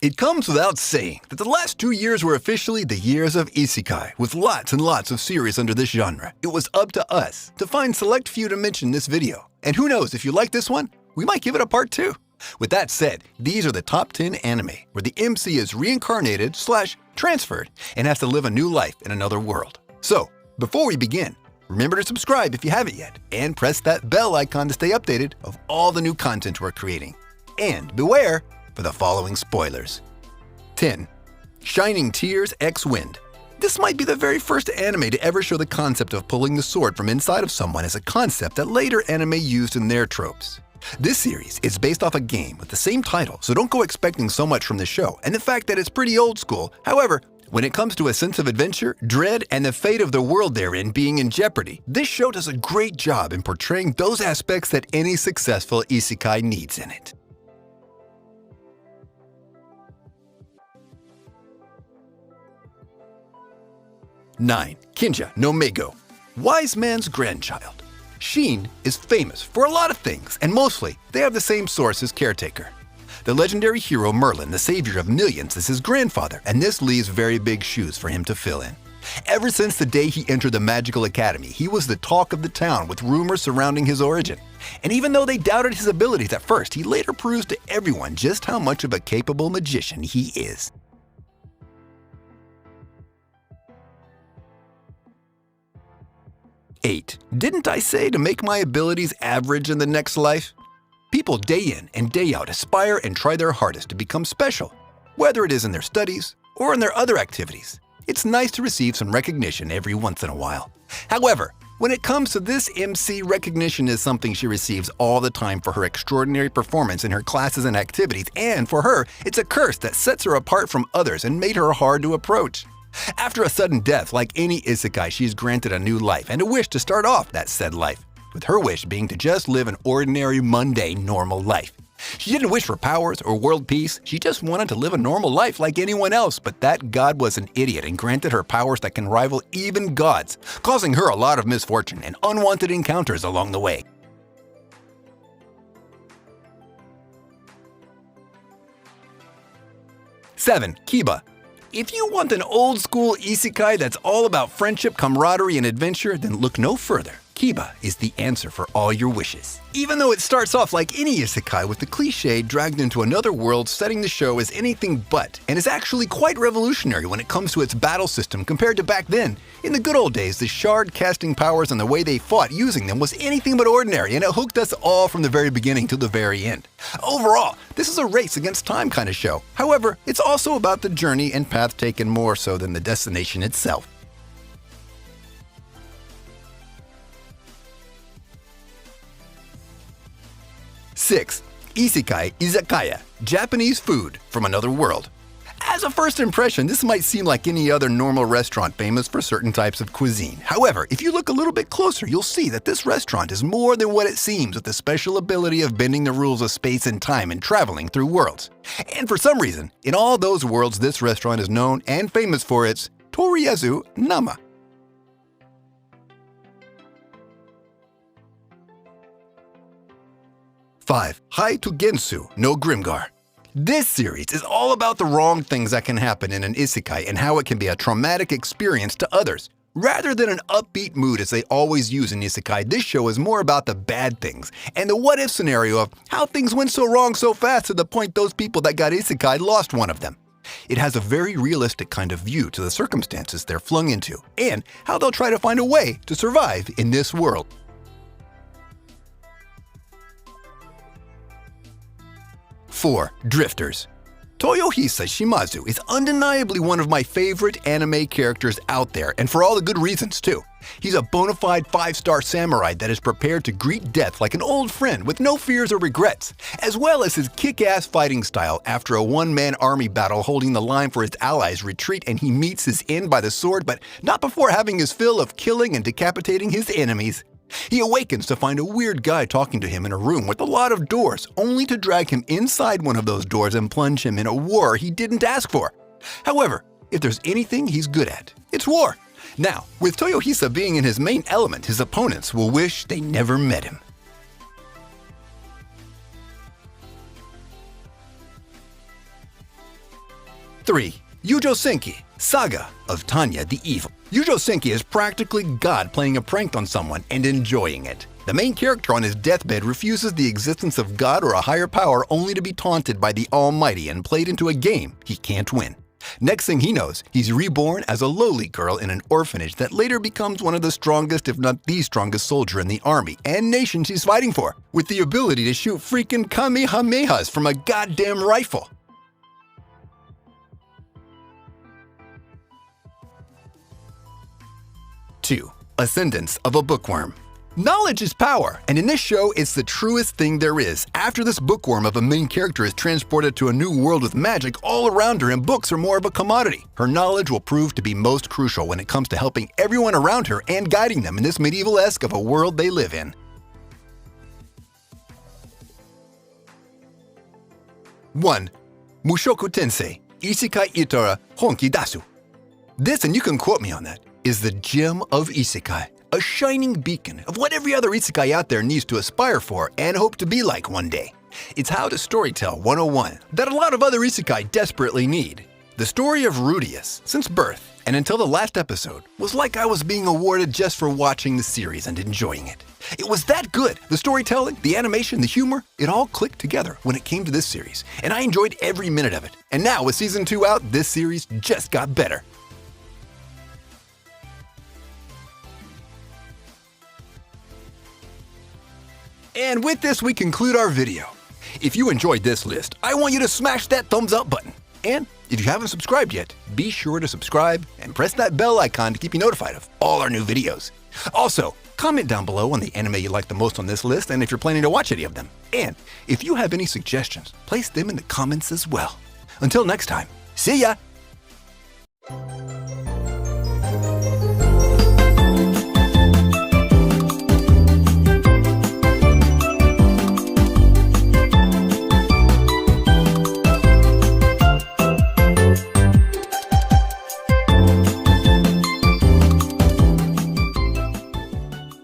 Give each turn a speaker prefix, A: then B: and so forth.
A: It comes without saying that the last 2 years were officially the years of isekai, with lots and lots of series under this genre. It was up to us to find select few to mention in this video. And who knows, if you like this one, we might give it a part 2. With that said, these are the top 10 anime where the MC is reincarnated/transferred and has to live a new life in another world. So, before we begin, remember to subscribe if you haven't yet, and press that bell icon to stay updated of all the new content we're creating. And beware for the following spoilers. 10. Shining Tears X Wind. This might be the very first anime to ever show the concept of pulling the sword from inside of someone as a concept that later anime used in their tropes. This series is based off a game with the same title, so don't go expecting so much from the show, and the fact that it's pretty old school. However, when it comes to a sense of adventure, dread, and the fate of the world therein being in jeopardy, this show does a great job in portraying those aspects that any successful isekai needs in it. 9. Kinja no Meigo, Wise Man's Grandchild. Sheen is famous for a lot of things, and mostly they have the same source as Caretaker. The legendary hero Merlin, the savior of millions, is his grandfather, and this leaves very big shoes for him to fill in. Ever since the day he entered the magical academy, he was the talk of the town with rumors surrounding his origin. And even though they doubted his abilities at first, he later proves to everyone just how much of a capable magician he is. 8. Didn't I say to make my abilities average in the next life? People day in and day out aspire and try their hardest to become special, whether it is in their studies or in their other activities. It's nice to receive some recognition every once in a while. However, when it comes to this MC, recognition is something she receives all the time for her extraordinary performance in her classes and activities, and for her, it's a curse that sets her apart from others and made her hard to approach. After a sudden death, like any isekai, she is granted a new life and a wish to start off that said life, with her wish being to just live an ordinary, mundane, normal life. She didn't wish for powers or world peace, she just wanted to live a normal life like anyone else, but that god was an idiot and granted her powers that can rival even gods, causing her a lot of misfortune and unwanted encounters along the way. 7. Kiba. If you want an old-school isekai that's all about friendship, camaraderie, and adventure, then look no further. Kiba is the answer for all your wishes. Even though it starts off like any isekai with the cliché dragged into another world, setting the show as anything but, and is actually quite revolutionary when it comes to its battle system compared to back then. In the good old days, the shard casting powers and the way they fought using them was anything but ordinary, and it hooked us all from the very beginning to the very end. Overall, this is a race against time kind of show. However, it's also about the journey and path taken more so than the destination itself. 6. Isekai Izakaya, Japanese food from another world. As a first impression, this might seem like any other normal restaurant famous for certain types of cuisine. However, if you look a little bit closer, you'll see that this restaurant is more than what it seems, with the special ability of bending the rules of space and time and traveling through worlds. And for some reason, in all those worlds, this restaurant is known and famous for its Toriyazu Nama. 5. Hai to Gensu no Grimgar. This series is all about the wrong things that can happen in an isekai and how it can be a traumatic experience to others. Rather than an upbeat mood as they always use in isekai, this show is more about the bad things and the what-if scenario of how things went so wrong so fast to the point those people that got isekai lost one of them. It has a very realistic kind of view to the circumstances they're flung into and how they'll try to find a way to survive in this world. 4. Drifters. Toyohisa Shimazu is undeniably one of my favorite anime characters out there, and for all the good reasons too. He's a bona fide 5-star samurai that is prepared to greet death like an old friend with no fears or regrets, as well as his kick-ass fighting style after a one-man army battle holding the line for his allies retreat and he meets his end by the sword, but not before having his fill of killing and decapitating his enemies. He awakens to find a weird guy talking to him in a room with a lot of doors, only to drag him inside one of those doors and plunge him in a war he didn't ask for. However, if there's anything he's good at, it's war. Now, with Toyohisa being in his main element, his opponents will wish they never met him. 3. Yujo Senki, Saga of Tanya the Evil. Yujo Senki is practically God playing a prank on someone and enjoying it. The main character on his deathbed refuses the existence of God or a higher power only to be taunted by the Almighty and played into a game he can't win. Next thing he knows, he's reborn as a lowly girl in an orphanage that later becomes one of the strongest, if not the strongest soldier in the army and nation she's fighting for, with the ability to shoot freaking kamehamehas from a goddamn rifle. Two, Ascendance of a Bookworm. Knowledge is power, and in this show, it's the truest thing there is. After this bookworm of a main character is transported to a new world with magic all around her and books are more of a commodity, her knowledge will prove to be most crucial when it comes to helping everyone around her and guiding them in this medieval-esque of a world they live in. 1. Mushoku Tensei, Isekai Itora Honki Dasu. This, and you can quote me on that, is the gem of Isekai, a shining beacon of what every other Isekai out there needs to aspire for and hope to be like one day. It's how to storytell 101 that a lot of other Isekai desperately need. The story of Rudius, since birth and until the last episode, was like I was being awarded just for watching the series and enjoying it. It was that good. The storytelling, the animation, the humor, it all clicked together when it came to this series, and I enjoyed every minute of it. And now with season 2 out, this series just got better. And with this, we conclude our video. If you enjoyed this list, I want you to smash that thumbs up button. And if you haven't subscribed yet, be sure to subscribe and press that bell icon to keep you notified of all our new videos. Also, comment down below on the anime you like the most on this list and if you're planning to watch any of them. And if you have any suggestions, place them in the comments as well. Until next time, see ya!